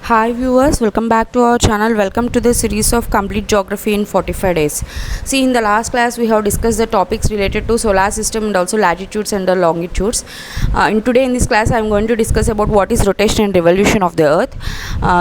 Hi viewers, welcome back to our channel. Welcome to the series of complete geography in 45 days. See, in the last class we have discussed the topics related to solar system and also latitudes and the longitudes. Today in this class I am going to discuss about what is rotation and revolution of the earth.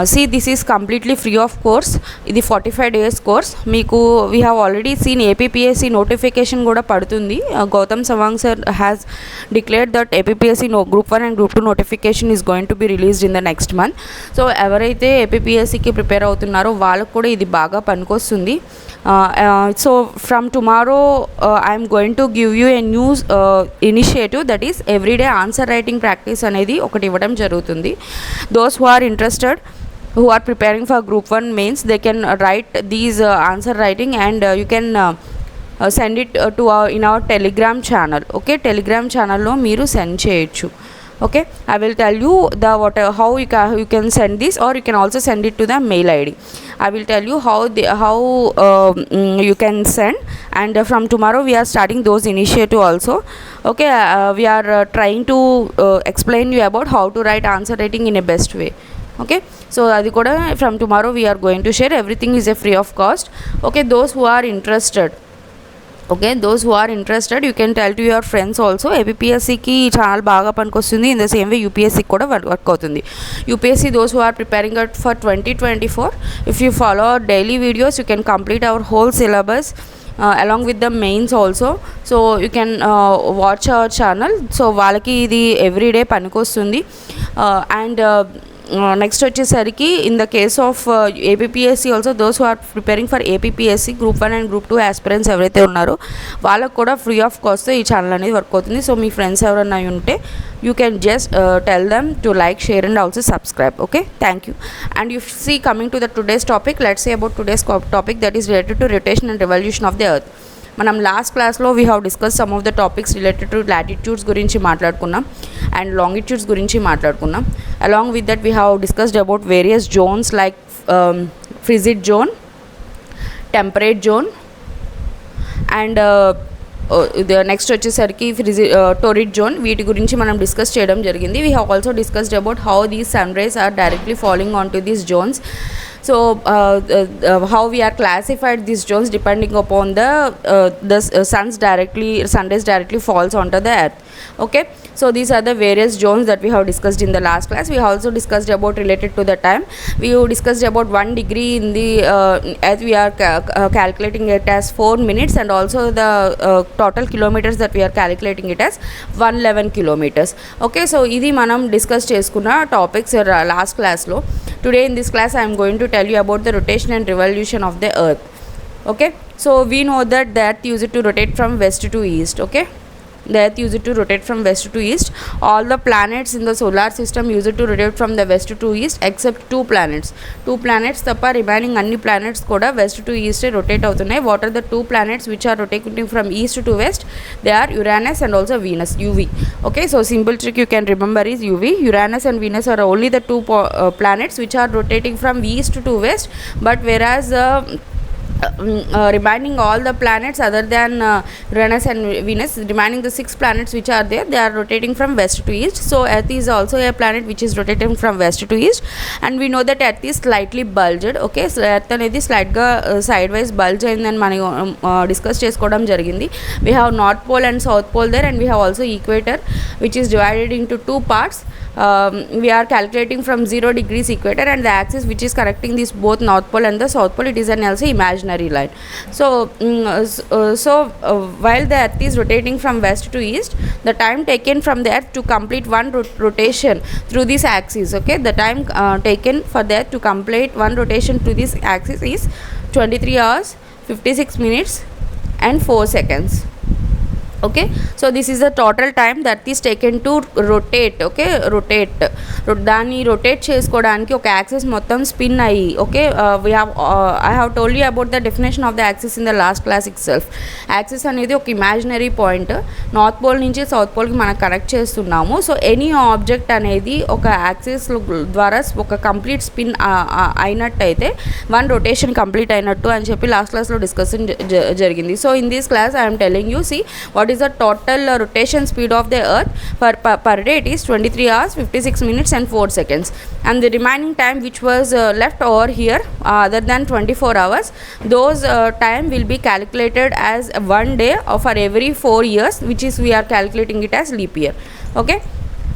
See, this is completely free of course. The 45 days course. We have already seen APPSC notification kuda padutundi. Gautam Sawang sir has declared that APPSC group 1 and group 2 notification is going to be released in the next month. So ఎవరైతే ఏపీపీఎస్సీకి prepare అవుతున్నారో వాళ్ళకు కూడా ఇది బాగా పనికొస్తుంది. So from tomorrow I'm going to give you a new initiative, that is everyday answer writing practice అనేది ఒకటి ఇవ్వడం జరుగుతుంది. Those who are interested, who are preparing for group 1 mains, they can write these answer writing and you can send it to in our telegram channel. Okay, telegram channel lo meeru send cheyochu. Okay, I will tell you how you can send this, or you can also send it to the mail id. I will tell you how you can send, and from tomorrow we are starting those initiative also. Okay, we are trying to explain you about how to write answer writing in a best way. Okay, so adi kuda from tomorrow we are going to share. Everything is a free of cost. Okay, those who are interested, you can tell to your friends also. APPSC ki channel baga panikostundi, in the same way UPSC kuda work avutundi. UPSC, those who are preparing it for 2024, if you follow our daily videos, you can complete our whole syllabus along with the mains also. So you can watch our channel. So వాళ్ళకి ఇది everyday పనికొస్తుంది. And next వచ్చేసరికి in the case of APPSC also, those who are preparing for APPSC group 1 and group 2 aspirants ఎవరైతే ఉన్నారో వాళ్ళకు కూడా free of cost ఈ channel అనేది వర్క్ అవుతుంది. సో మీ ఫ్రెండ్స్ ఎవరైనా ఉంటే you can just tell them to like, share and also subscribe. Okay, thank you. And you see, coming to the today's topic, let's say about today's topic, that is related to rotation and revolution of the earth. మనం last క్లాస్లో we have discuss some of the topics related to latitudes గురించి మాట్లాడుకున్నాం and longitudes గురించి మాట్లాడుకున్నాం. Along with that we have discussed about various zones like frigid zone, temperate zone, and next వచ్చేసరికి torrid zone. వీటి గురించి మనం discuss చేయడం జరిగింది. We have also discussed about how these sun rays are directly following on to these zones. So how we are classified these zones depending upon the sun rays directly falls onto the earth. Okay, so these are the various zones that we have discussed in the last class. We have also discussed about related to the time. We have discussed about 1 degree in the earth we are calculating it as 4 minutes, and also the total kilometers that we are calculating it as 111 kilometers. Okay, so idi manam discuss cheskunna topics last class lo. Today in this class I am going to tell you about the rotation and revolution of the earth. Okay, so we know that the earth used to rotate from west to east. Okay, the earth used to rotate from west to east. All the planets in the solar system used to rotate from the west to east except two planets tappa remaining anni planets kuda west to east rotate avutunnai. What are the two planets which are rotating from east to west? They are Uranus and also Venus, UV. Okay, so simple trick you can remember is UV. Uranus and Venus are only the two planets which are rotating from east to west, but whereas remaining all the planets other than Uranus and Venus, remaining the 6 planets which are there, they are rotating from west to east. So earth is also a planet which is rotating from west to east, and we know that earth is slightly bulged. Okay, so earth అనేది slight గా sideways bulge అయిందని మనం discuss చేసుకోవడం జరిగింది. We have north pole and south pole there, and we have also equator which is divided into two parts. We are calculating from 0 degrees equator, and the axis which is connecting this both north pole and the south pole, it is an also imaginary line. So while the earth is rotating from west to east, the time taken from the earth to complete one rotation through this axis, okay, the time taken for the earth to complete one rotation through this axis is 23 hours 56 minutes and 4 seconds. Okay, so this is the total time that is taken to rotate. Okay, దాన్ని rotate చేసుకోవడానికి ఒక axis మొత్తం spin అయ్యి. Okay, I have told you about the definition of the axis in the last class it self. Axis అనేది ఒక imaginary point, north pole నుంచి south పోల్కి మనం connect చేస్తున్నాము. సో ఎనీ ఆబ్జెక్ట్ అనేది ఒక యాక్సిస్ ద్వారా ఒక కంప్లీట్ స్పిన్ అయినట్టయితే వన్ రొటేషన్ కంప్లీట్ అయినట్టు అని చెప్పి లాస్ట్ క్లాస్లో డిస్కషన్ జరిగింది. So in this class I'm telling you, see what is the total rotation speed of the earth per day. It is 23 hours 56 minutes and 4 seconds, and the remaining time which was left over here other than 24 hours, those time will be calculated as one day for every 4 years, which is we are calculating it as leap year. Okay,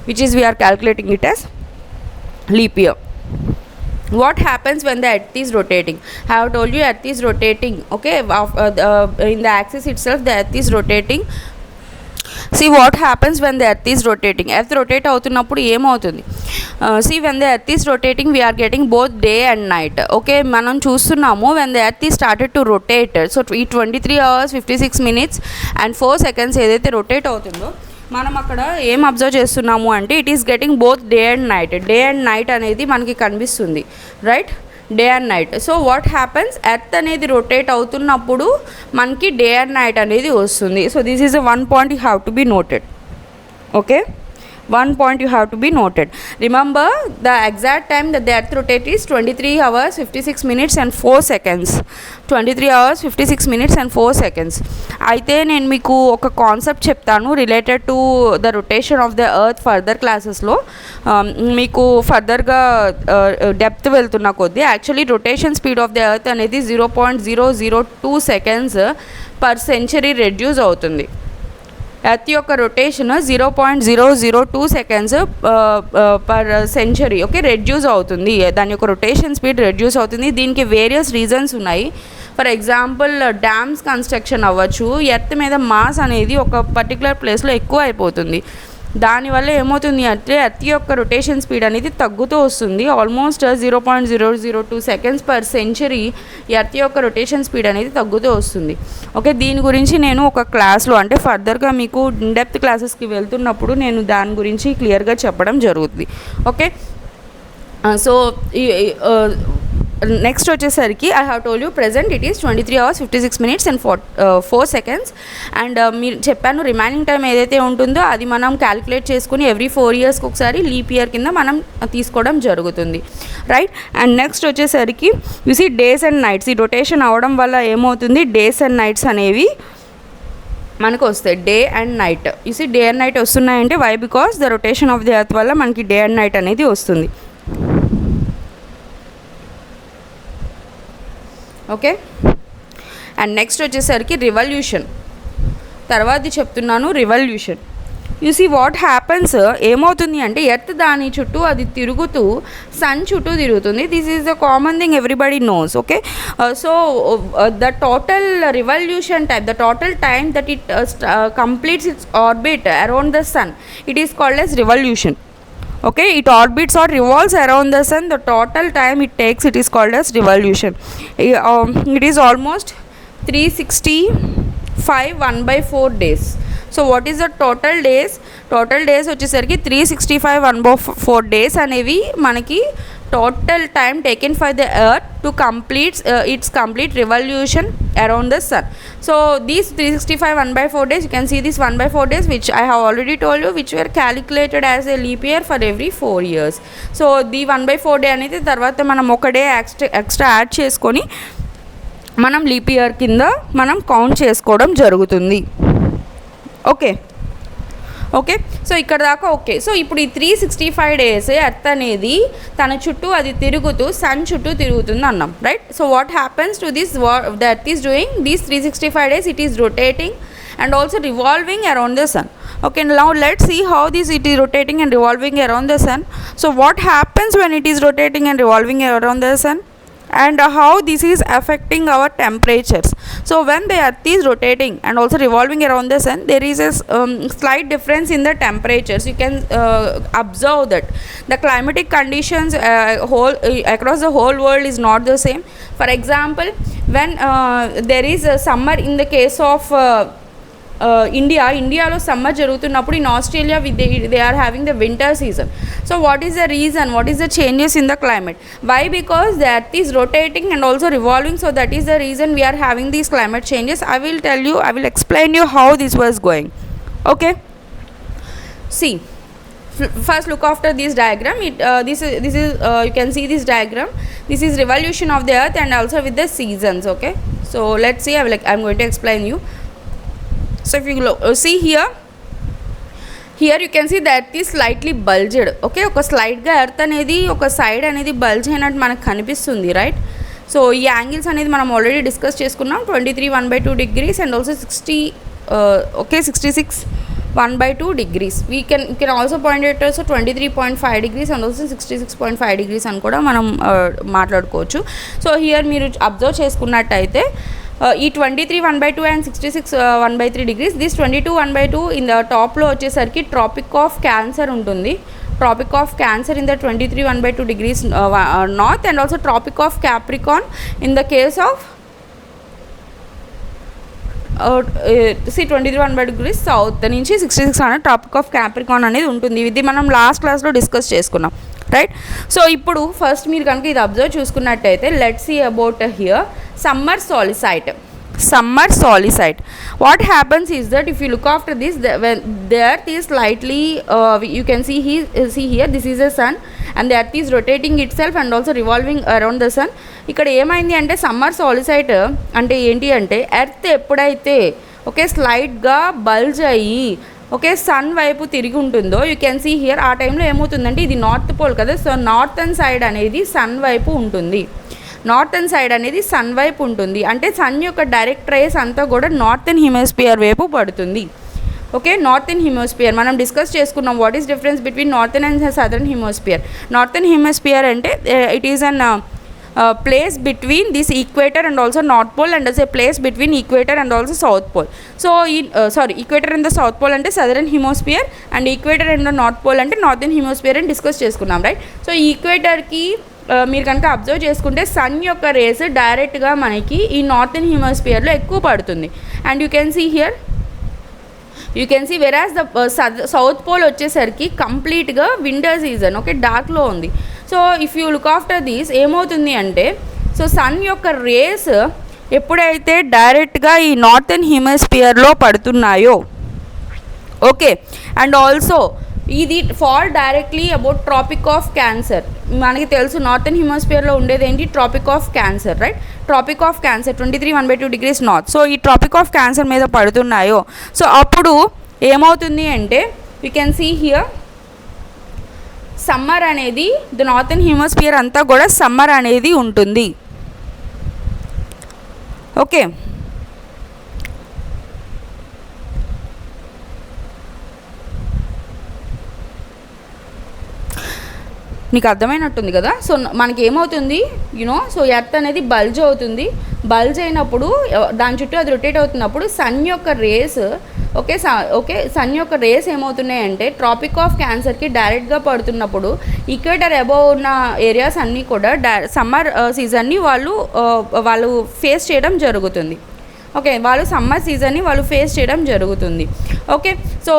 which is we are calculating it as leap year. What happens when the earth is rotating? I have told you earth is rotating. Okay, in the axis itself the earth is rotating. See what happens when the earth is rotating. Earth rotate అవుతున్నప్పుడు ఏమవుతుంది? See, when the earth is rotating, we are getting both day and night. Okay, మనం చూస్తున్నాము when the earth is started to rotate. So ఈ 23 hours 56 minutes and 4 seconds ఏదైతే rotate అవుతుందో మనం అక్కడ ఏం అబ్జర్వ్ చేస్తున్నాము అంటే it is getting both day and night. Day and night అనేది మనకి కనిపిస్తుంది, right? Day and night. So what happens, earth అనేది రొటేట్ అవుతున్నప్పుడు మనకి డే అండ్ నైట్ అనేది వస్తుంది. So this is one point you have to be noted. Okay, one point you have to be noted. Remember the exact time that the earth rotates is 23 hours 56 minutes and 4 seconds. 23 hours 56 minutes and 4 seconds. అయితే నేను మీకు ఒక concept చెప్తాను related to the rotation of the earth further క్లాసెస్లో. మీకు ఫర్దర్గా depth వెళ్తున్న కొద్దీ actually rotation speed of the earth అనేది 0.002 సెకండ్స్ పర్ సెంచరీ రెడ్యూస్ అవుతుంది. ఎర్త్ యొక్క rotation 0.002 seconds per century okay reduce అవుతుంది. దాని యొక్క రొటేషన్ స్పీడ్ రెడ్యూస్ అవుతుంది. దీనికి వేరియస్ రీజన్స్ ఉన్నాయి. ఫర్ ఎగ్జాంపుల్ డ్యామ్స్ కన్స్ట్రక్షన్ అవ్వచ్చు. ఎర్త్ మీద మాస్ అనేది ఒక పర్టికులర్ ప్లేస్లో ఎక్కువ అయిపోతుంది. దానివల్ల ఏమవుతుంది అంటే ఎర్త్ యొక్క రొటేషన్ స్పీడ్ అనేది తగ్గుతూ వస్తుంది. Almost 0.002 seconds per century earth యొక్క రొటేషన్ స్పీడ్ అనేది తగ్గుతూ వస్తుంది. ఓకే, దీని గురించి నేను ఒక క్లాస్లో అంటే ఫర్దర్గా మీకు ఇన్డెప్త్ క్లాసెస్కి వెళ్తున్నప్పుడు నేను దాని గురించి క్లియర్గా చెప్పడం జరుగుతుంది. ఓకే, సో నెక్స్ట్ వచ్చేసరికి I have told you present it is 23 hours 56 minutes and 4 seconds. And మీరు చెప్పాను రిమైనింగ్ టైం ఏదైతే ఉంటుందో అది మనం క్యాలిక్యులేట్ చేసుకుని ఎవ్రీ 4 yearsకి ఒకసారి లీప్ ఇయర్ కింద మనం తీసుకోవడం జరుగుతుంది, రైట్? అండ్ నెక్స్ట్ వచ్చేసరికి యూసీ డేస్ అండ్ నైట్స్. ఈ రొటేషన్ అవడం వల్ల ఏమవుతుంది, డేస్ అండ్ నైట్స్ అనేవి మనకు వస్తాయి. Day and night you see day and night వస్తున్నాయంటే why, because the rotation of the earth వల్ల మనకి డే అండ్ నైట్ అనేది వస్తుంది. ఓకే, అండ్ నెక్స్ట్ వచ్చేసరికి రివల్యూషన్. తర్వాతది చెప్తున్నాను revolution. You see what happens, ఏమవుతుంది అంటే ఎర్త్ దాని చుట్టూ అది తిరుగుతూ సన్ చుట్టూ తిరుగుతుంది. This is the common thing everybody knows. Okay, so the total revolution time, the total time that it completes its orbit around the sun, it is called as revolution. Okay, it orbits or revolves around the sun. The total time it takes, it is called as revolution. It is almost 365 1/4 days. So what is the total days? Total days వచ్చేసరికి 365 1/4 days అనేవి మనకి total time taken for the earth to complete its complete revolution around the sun. So these 365 1/4 days, you can see this 1/4 days which I have already told you, which were calculated as a leap year for every 4 years. So the 1/4 day అనేది తర్వాత మనం ఒక day extra add చేసుకొని మనం leap year కింద మనం count చేసుకోవడం జరుగుతుంది. ఓకే, ఓకే, సో ఇక్కడ దాకా ఓకే. సో ఇప్పుడు ఈ 365 days ఎర్త్ అనేది తన చుట్టూ అది తిరుగుతూ సన్ చుట్టూ తిరుగుతుంది అన్నాం, right? So what happens to this, the earth is doing these 365 days, it is rotating and also revolving around the sun. Okay, now let's see how this it is rotating and revolving around the sun. So what happens when it is rotating and revolving around the sun, and how this is affecting our temperatures. So when the earth is rotating and also revolving around the sun, there is a slight difference in the temperatures. You can observe that the climatic conditions across the whole world is not the same. For example, when there is a summer in the case of ఇండియాలో summer జరుగుతున్నప్పుడు in Australia they are having the winter season. So what is the reason, what is the changes in the climate? Why? Because the earth is rotating and also revolving. So that is the reason we are having these climate changes. I will tell you, I will explain you how this was going. Okay, see, first look after this diagram. This is you can see this diagram. This is revolution of the earth and also with the seasons. Okay, so let's see, I'm going to explain you. So if you see here you can see that is slightly bulged. Okay, ఒక స్లైడ్గా earth అనేది ఒక side అనేది bulge అయినట్టు మనకు కనిపిస్తుంది, right? So ఈ angles అనేది మనం ఆల్రెడీ డిస్కస్ చేసుకున్నాం. 23 1/2 degrees and also 60 66 1/2 degrees. We can also point it as 23.5 degrees and also 66.5 degrees అని కూడా మనం మాట్లాడుకోవచ్చు. సో హియర్ మీరు అబ్జర్వ్ చేసుకున్నట్టయితే ఈ 23 1/2 and 66 1/3 degrees, this 22 1/2 in the టాప్లో వచ్చేసరికి ట్రాపిక్ ఆఫ్ క్యాన్సర్ ఉంటుంది. Tropic of Cancer in the 23 1/2 degrees north and also Tropic of Capricorn in the case of 23 1/2 degrees south నుంచి 66 అనేది ట్రాపిక్ ఆఫ్ క్యాప్రికాన్ అనేది ఉంటుంది. ఇది మనం లాస్ట్ క్లాస్లో డిస్కస్ చేసుకున్నాం, రైట్? సో ఇప్పుడు ఫస్ట్ మీరు కనుక ఇది అబ్జర్వ్ చూసుకున్నట్టయితే let's see about here summer solicite. What happens is that if you look after this, when the earth is slightly you can see here this is a sun and the earth is rotating itself and also revolving around the sun. ఇక్కడ ఏమైంది అంటే summer సాలిసైట్ అంటే ఏంటి అంటే earth ఎప్పుడైతే okay స్లైడ్గా bulge అయ్యి okay sun వైపు తిరిగి ఉంటుందో యూ కెన్ సీ హియర్ ఆ టైంలో ఏమవుతుందంటే ఇది నార్త్ పోల్ కదా, సో నార్థన్ సైడ్ అనేది సన్ వైపు ఉంటుంది. నార్థన్ సైడ్ అనేది సన్ వైపు ఉంటుంది అంటే సన్ యొక్క డైరెక్ట్ రేస్ అంతా కూడా నార్థన్ హెమిస్ఫియర్ వైపు పడుతుంది. ఓకే, నార్థన్ హెమిస్ఫియర్ మనం డిస్కస్ చేసుకున్నాం. What is difference between northern and southern hemisphere? Northern hemisphere అంటే it is an place between this equator and also north pole and as a place between equator and also south pole. So equator and the south pole ante southern hemisphere and equator and the north pole ante northern hemisphere అని discuss చేసుకున్నాం, right? So ఈ ఈక్వేటర్కి మీరు కనుక observe చేసుకుంటే sun యొక్క race డైరెక్ట్గా మనకి ఈ నార్థన్ హెమిస్ఫియర్లో ఎక్కువ పడుతుంది. And you can see whereas the south pole వచ్చేసరికి కంప్లీట్గా వింటర్ సీజన్, ఓకే, డార్క్లో ఉంది. So if you look after these ఏమవుతుంది అంటే సో సన్ యొక్క రేస్ ఎప్పుడైతే డైరెక్ట్గా ఈ నార్థన్ హెమిస్ఫియర్లో పడుతున్నాయో ఓకే అండ్ ఆల్సో ఇది fall directly about Tropic of Cancer. మనకి తెలుసు నార్థన్ హెమిస్ఫియర్లో ఉండేది ఏంటి? Tropic of Cancer, right? Tropic of Cancer 23 1/2 degrees north. So ఈ ట్రాపిక్ ఆఫ్ క్యాన్సర్ మీద పడుతున్నాయో సో అప్పుడు ఏమవుతుంది అంటే you can see here summer అనేది ద నార్థన్ హెమిస్ఫియర్ అంతా కూడా సమ్మర్ అనేది ఉంటుంది. ఓకే, నీకు అర్థమైనట్టుంది కదా. సో మనకి ఏమవుతుంది యూనో సో ఎర్త్ అనేది బల్జ్ అవుతుంది. బల్జ్ అయినప్పుడు దాని చుట్టూ అది రొటేట్ అవుతున్నప్పుడు సన్ యొక్క రేస్ సన్ యొక్క రేస్ ఏమవుతున్నాయంటే ట్రాపిక్ ఆఫ్ క్యాన్సర్కి డైరెక్ట్గా పడుతున్నప్పుడు ఈక్వేటర్ అబోవ్ ఉన్న ఏరియాస్ అన్నీ కూడా సమ్మర్ సీజన్ని వాళ్ళు ఫేస్ చేయడం జరుగుతుంది. ఓకే, వాళ్ళు సమ్మర్ సీజన్ని వాళ్ళు ఫేస్ చేయడం జరుగుతుంది. ఓకే, సో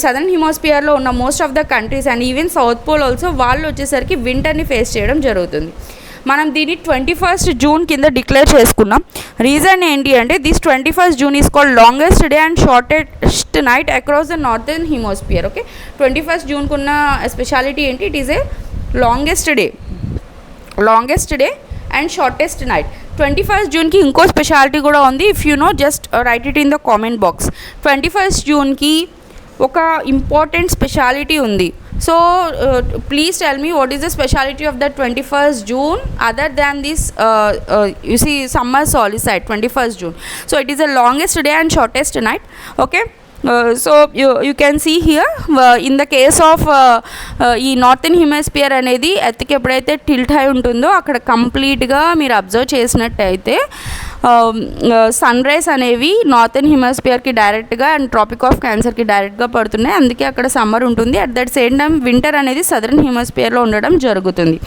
సదర్న్ హెమిస్ఫియర్లో ఉన్న most of the countries and even south pole also వాళ్ళు వచ్చేసరికి వింటర్ని ఫేస్ చేయడం జరుగుతుంది. మనం దీన్ని 21st June కింద డిక్లేర్ చేసుకున్నాం. రీజన్ ఏంటి అంటే this 21st June is called longest day and shortest night across the northern hemisphere. Okay, 21st Juneకు ఉన్న స్పెషాలిటీ ఏంటి? It is a longest day and shortest night. 21st Juneకి ఇంకో స్పెషాలిటీ కూడా ఉంది. If you know just right it in the comment box. 21st Juneకి ఒక important speciality ఉంది. So please tell me what is the speciality of the 21st June other than this you see summer solstice 21st June. So it is the longest day and shortest night. Okay, so you can see here in the case of ఈ northern hemisphere అనేది ఎత్తుకి ఎప్పుడైతే tilt అయి ఉంటుందో అక్కడ కంప్లీట్గా మీరు observe చేసినట్టయితే సన్ రైస్ అనేవి నార్థన్ హెమిస్ఫియర్కి డైరెక్ట్గా అండ్ ట్రాపిక్ ఆఫ్ క్యాన్సర్కి డైరెక్ట్గా పడుతున్నాయి. అందుకే అక్కడ సమ్మర్ ఉంటుంది. At that same time winter అనేది సదర్న్ హెమిస్ఫియర్లో ఉండడం జరుగుతుంది.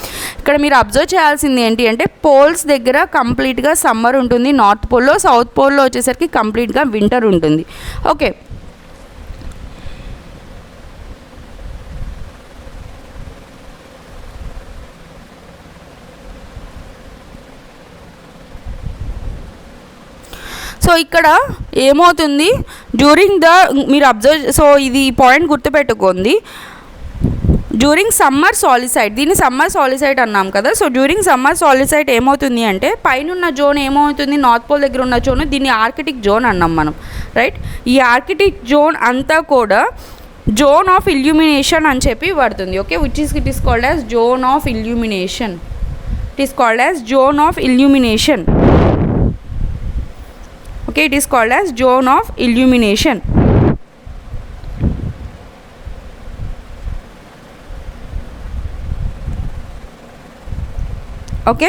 ఇక్కడ మీరు అబ్జర్వ్ చేయాల్సింది ఏంటి అంటే పోల్స్ దగ్గర కంప్లీట్గా సమ్మర్ ఉంటుంది నార్త్ పోల్లో, సౌత్ పోల్లో వచ్చేసరికి కంప్లీట్గా వింటర్ ఉంటుంది. ఓకే, సో ఇక్కడ ఏమవుతుంది డ్యూరింగ్ ద మీరు అబ్జర్వ్, సో ఇది పాయింట్ గుర్తుపెట్టుకోండి. డ్యూరింగ్ సమ్మర్ సాలిసైట్, దీన్ని సమ్మర్ సాలిసైట్ అన్నాం కదా. సో డ్యూరింగ్ సమ్మర్ సాలిసైట్ ఏమవుతుంది అంటే పైన జోన్ ఏమవుతుంది, నార్త్ పోల్ దగ్గర ఉన్న జోన్, దీన్ని ఆర్కిటిక్ జోన్ అన్నాం మనం, రైట్. ఈ ఆర్కిటిక్ జోన్ అంతా కూడా జోన్ ఆఫ్ ఇల్యూమినేషన్ అని చెప్పి పడుతుంది. Okay, it is called as zone of illumination. It is called as zone of illumination. Okay, it is called as zone of illumination. Okay,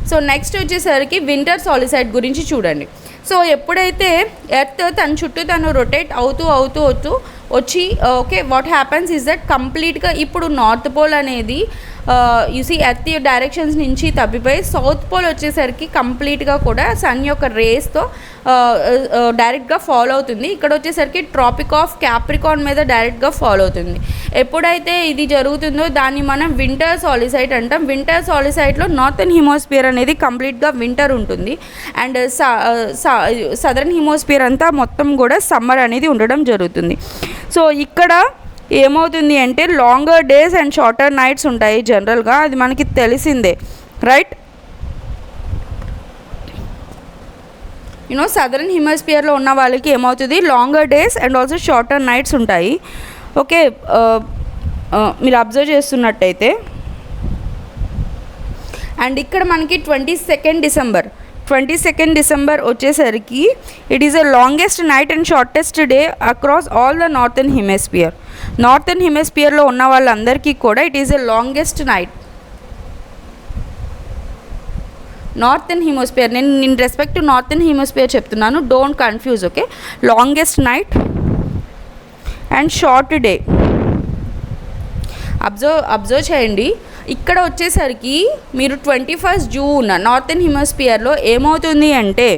so next వచ్చేసరికి winter సాలిసైట్ గురించి చూడండి. So ఎప్పుడైతే earth తన చుట్టూ తను రొటేట్ అవుతూ వచ్చి okay, what happens is that కంప్లీట్గా ఇప్పుడు నార్త్ పోల్ అనేది యూసీ ఎర్త్ డైరెక్షన్స్ నుంచి తప్పిపోయి సౌత్ పోల్ వచ్చేసరికి కంప్లీట్గా కూడా సన్ యొక్క రేస్తో డైరెక్ట్గా ఫాలో అవుతుంది. ఇక్కడ వచ్చేసరికి ట్రాపిక్ ఆఫ్ క్యాప్రికాన్ మీద డైరెక్ట్గా ఫాలో అవుతుంది. ఎప్పుడైతే ఇది జరుగుతుందో దాన్ని మనం వింటర్ సాలిసైట్ అంటాం. వింటర్ సాలిసైట్లో నార్థన్ హిమోస్ఫియర్ అనేది కంప్లీట్గా వింటర్ ఉంటుంది అండ్ సదరన్ హిమోస్ఫియర్ అంతా మొత్తం కూడా సమ్మర్ అనేది ఉండడం జరుగుతుంది. సో ఇక్కడ ఏమవుతుంది అంటే longer days and shorter nights ఉంటాయి జనరల్గా, అది మనకి తెలిసిందే, రైట్. యూనో సదరన్ హిమోస్ఫియర్లో ఉన్న వాళ్ళకి ఏమవుతుంది, longer days and also shorter nights ఉంటాయి. ఓకే, మీరు అబ్జర్వ్ చేస్తున్నట్టయితే అండ్ ఇక్కడ మనకి 22nd డిసెంబర్ వచ్చేసరికి it is the longest night and shortest day across all the northern hemisphere. Northern హెమిస్ఫియర్లో ఉన్న వాళ్ళందరికీ కూడా it is the longest night. Northern hemisphere, నేను రెస్పెక్ట్ టు నార్థన్ హెమిస్ఫియర్ చెప్తున్నాను, don't confuse. Okay, longest night and short day. Observe చేయండి. ఇక్కడ వచ్చేసరికి మీరు 21 జూన్ నార్థన్ హెమిస్ఫియర్లో ఏమవుతుంది అంటే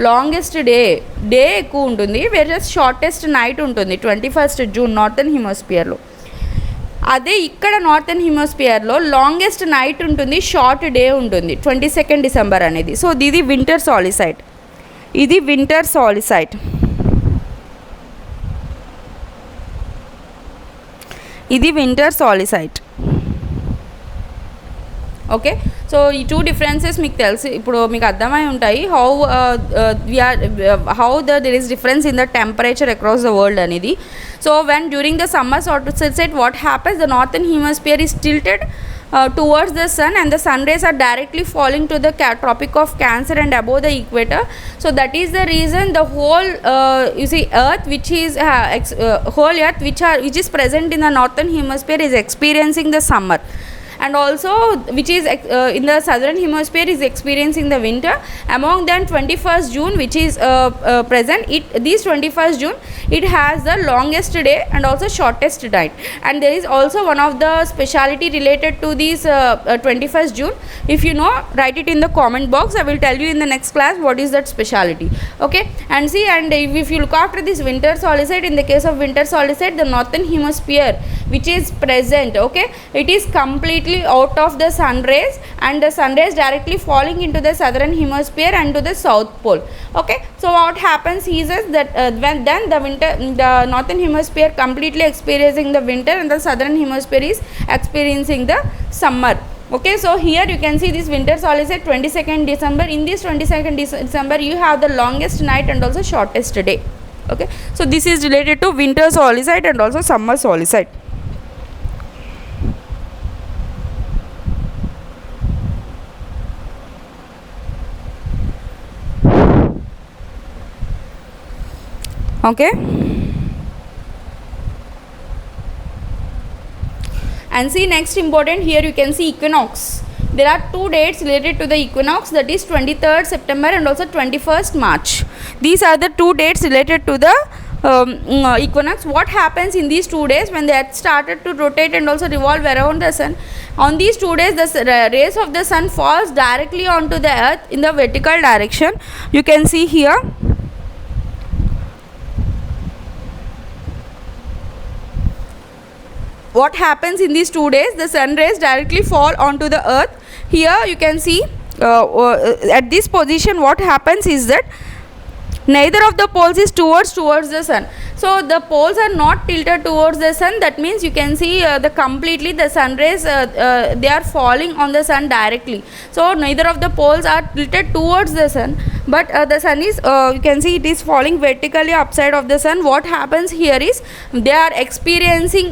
లాంగెస్ట్ డే ఎక్కువ ఉంటుంది, వేరస్ షార్టెస్ట్ నైట్ ఉంటుంది 21 జూన్ నార్థన్ హెమిస్ఫియర్లో. అదే ఇక్కడ నార్థన్ హెమిస్ఫియర్లో లాంగెస్ట్ నైట్ ఉంటుంది, షార్ట్ డే ఉంటుంది 22nd డిసెంబర్ అనేది. సో ఇది వింటర్ సాలిసైట్. ఇది వింటర్ సాలిసైట్. ఓకే, సో ఈ టూ డిఫరెన్సెస్ మీకు తెలిసి ఇప్పుడు మీకు అర్థమై ఉంటాయి how there is difference in the temperature across the world అనేది. So when during the summer solstice what happens, the northern hemisphere is tilted towards the sun and the sun rays are directly falling to the tropic of Cancer and above the equator. So that is the reason the whole earth which is present in the northern hemisphere is experiencing the summer, and also which is in the southern hemisphere is experiencing the winter. Among them 21st June which is present, this 21st June it has the longest day and also shortest night. And there is also one of the speciality related to this 21st June. If you know, write it in the comment box. I will tell you in the next class what is that speciality. Okay, and see, and if you look after this winter salicite, in the case of winter salicite, the northern hemisphere which is present, okay, it is completely out of the sun rays and the sun rays directly falling into the southern hemisphere and to the south pole. Okay, so what happens is that when then the northern hemisphere completely experiencing the winter and the southern hemisphere is experiencing the summer. Okay, so here you can see this winter salicite 22nd December. In this 22nd December you have the longest night and also shortest day. Okay, so this is related to winter salicite and also summer salicite. Okay, and see next important, here you can see equinox. There are two dates related to the equinox, that is 23rd September and also 21st March. These are the two dates related to the equinox. What happens in these 2 days when the earth started to rotate and also revolve around the sun? On these 2 days the rays of the sun falls directly onto the earth in the vertical direction. You can see here. What happens in these 2 days, the sun rays directly fall onto the earth. Here you can see at this position what happens is that neither of the poles is towards the sun. So the poles are not tilted towards the sun. That means you can see the completely the sun rays they are falling on the sun directly. So neither of the poles are tilted towards the sun, but the sun is you can see it is falling vertically upside of the sun. What happens here is they are experiencing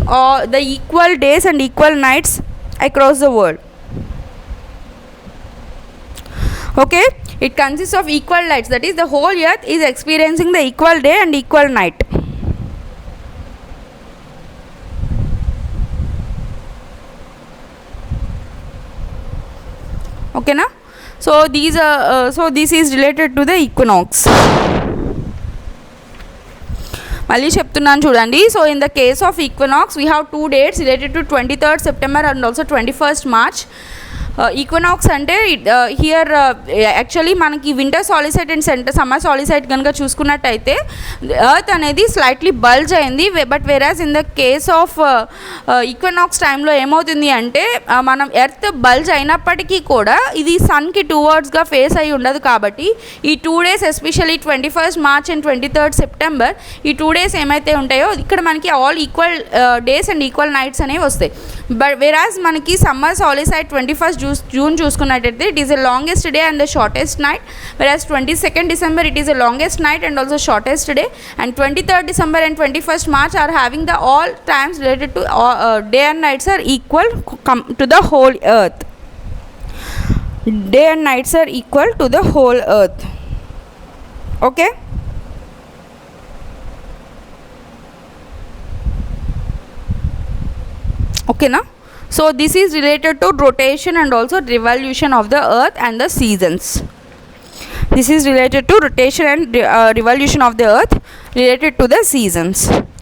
the equal days and equal nights across the world. Okay, it consists of equal lights, that is the whole earth is experiencing the equal day and equal night. Okay na? So these so this is related to the equinox. మళ్ళీ చెప్తున్నాను చూడండి. So in the case of equinox we have 2 dates related to 23rd September and also 21st March. Equinox అంటే here actually మనకి winter సాలిసైట్ and summer సాలిసైట్ కనుక చూసుకున్నట్టయితే earth అనేది slightly bulge అయింది. But whereas in the case of equinox టైంలో ఏమవుతుంది అంటే మనం ఎర్త్ బల్జ్ అయినప్పటికీ కూడా ఇది సన్కి టువర్డ్స్గా ఫేస్ అయ్యి ఉండదు. కాబట్టి ఈ 2 days especially 21st March and 23rd September ఈ 2 days ఏమైతే ఉంటాయో ఇక్కడ మనకి all equal days and equal nights అనేవి వస్తాయి. బట్ వెరాజ్ మనకి సమ్మర్ సాలిసైట్ 21st June చూసుకున్నట్టయితే it is the longest day and the shortest night, వెరాజ్ 22nd December it is the longest night and also shortest day, and 23rd December and 21st March are having the all times related to day and nights are equal to the whole earth. Day and nights are equal to the whole earth. Okay, okay na? So this is related to rotation and also revolution of the earth and the seasons. This is related to rotation and revolution of the earth related to the seasons.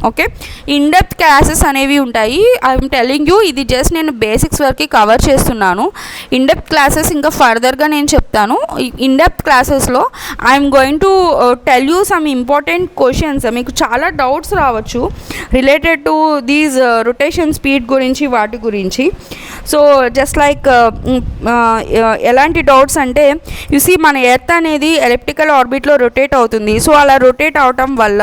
Okay, in depth classes అనేవి ఉంటాయి. I'm telling you, ఇది just నేను basics వరకు cover చేస్తున్నాను. In depth classes ఇంకా ఫర్దర్గా నేను చెప్తాను. ఇన్ డెప్త్ క్లాసెస్లో I'm going to tell you some important questions. మీకు చాలా డౌట్స్ రావచ్చు related to these rotation speed గురించి, వాటి గురించి. సో జస్ట్ లైక్ ఎలాంటి డౌట్స్ అంటే యూసీ మన ఎర్త్ అనేది ఎలిప్టికల్ ఆర్బిట్లో రొటేట్ అవుతుంది. సో అలా రొటేట్ అవటం వల్ల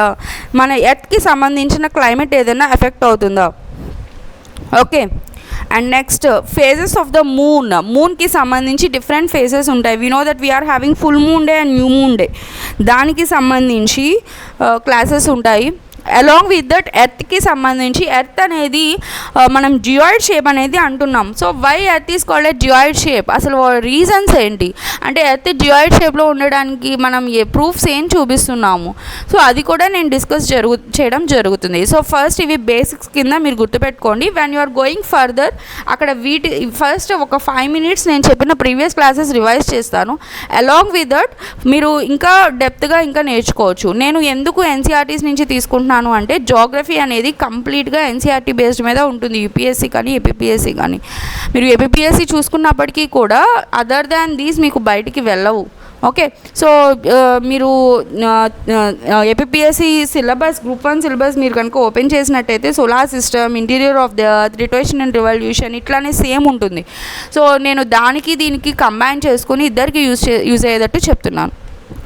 మన ఎర్త్కి సంబంధించిన క్లైమేట్ ఏదైనా ఎఫెక్ట్ అవుతుందా? Okay, and next phases of the మూన్కి సంబంధించి డిఫరెంట్ ఫేజెస్ ఉంటాయి. We know that we are having full moon day and new moon day, దానికి సంబంధించి క్లాసెస్ ఉంటాయి. అలాంగ్ విత్ దట్ ఎర్త్కి సంబంధించి ఎర్త్ అనేది మనం జియాయిడ్ షేప్ అనేది అంటున్నాం. So why earth is called a geoid shape, అసలు రీజన్స్ ఏంటి అంటే ఎర్త్ జియాయిడ్ షేప్లో ఉండడానికి మనం ప్రూఫ్స్ ఏం చూపిస్తున్నాము, సో అది కూడా నేను డిస్కస్ చేయడం జరుగుతుంది. సో ఫస్ట్ ఇవి బేసిక్స్ కింద మీరు గుర్తుపెట్టుకోండి. When you are going further అక్కడ ఫస్ట్ ఒక 5 minutes నేను చెప్పిన ప్రీవియస్ క్లాసెస్ రివైజ్ చేస్తాను. అలాంగ్ విత్ దట్ మీరు ఇంకా డెప్త్గా ఇంకా నేర్చుకోవచ్చు. నేను ఎందుకు ఎన్సీఆర్టీస్ నుంచి తీసుకుంటున్నాను అంటే జోగ్రఫీ అనేది కంప్లీట్గా ఎన్సీఆర్టీ బేస్డ్ మీద ఉంటుంది, యూపీఎస్సీ కానీ ఏపీపీఎస్సీ కానీ. మీరు ఏపీపీఎస్సీ చూసుకున్నప్పటికీ కూడా అదర్ దాన్ దీస్ మీకు బయటికి వెళ్ళవు. ఓకే, సో మీరు ఏపీపీఎస్సీ సిలబస్ గ్రూప్ 1 సిలబస్ మీరు కనుక ఓపెన్ చేసినట్టయితే solar system, interior of the earth, rotation and revolution ఇట్లానే సేమ్ ఉంటుంది. సో నేను దానికి దీనికి కంబైన్ చేసుకొని ఇద్దరికి యూజ్ అయ్యేటట్టు చెప్తున్నాను.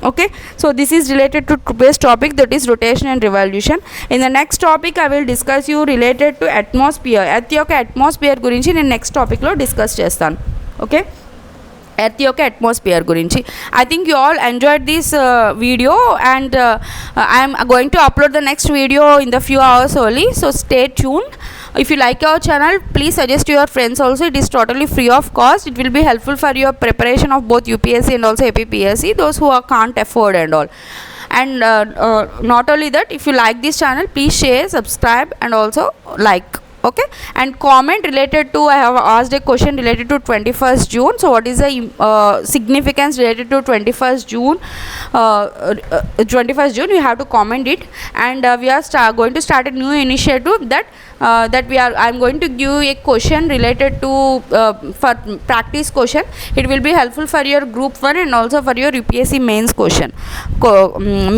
Okay, so this is related to today's topic, that is rotation and revolution. In the next topic I will discuss you related to atmosphere. Earth యొక్క atmosphere గురించి నేను నెక్స్ట్ టాపిక్లో డిస్కస్ చేస్తాను. ఓకే, ఎర్త్ యొక్క atmosphere గురించి. I think you all enjoyed this video and I'm going to upload the next video in the few hours only. So stay tuned. If you like our channel, please suggest to your friends also. It is totally free of cost. It will be helpful for your preparation of both UPSC and also APPSC, those who can't afford and all. And not only that, if you like this channel, please share, subscribe and also like. Okay, and comment related to, I have asked a question related to 21st June. So what is the significance related to 21st June? 21st June you have to comment it. And we are going to start a new initiative that I'm going to give a question related to for practice question. It will be helpful for your group 1 and also for your UPSC mains question,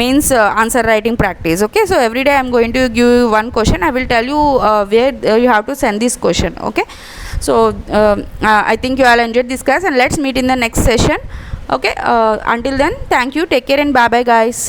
mains answer writing practice. Okay, so every day I'm going to give you one question. I will tell you where you have to send this question. Okay, so I think you all enjoyed this class and let's meet in the next session. Okay, until then, thank you, take care and bye bye guys.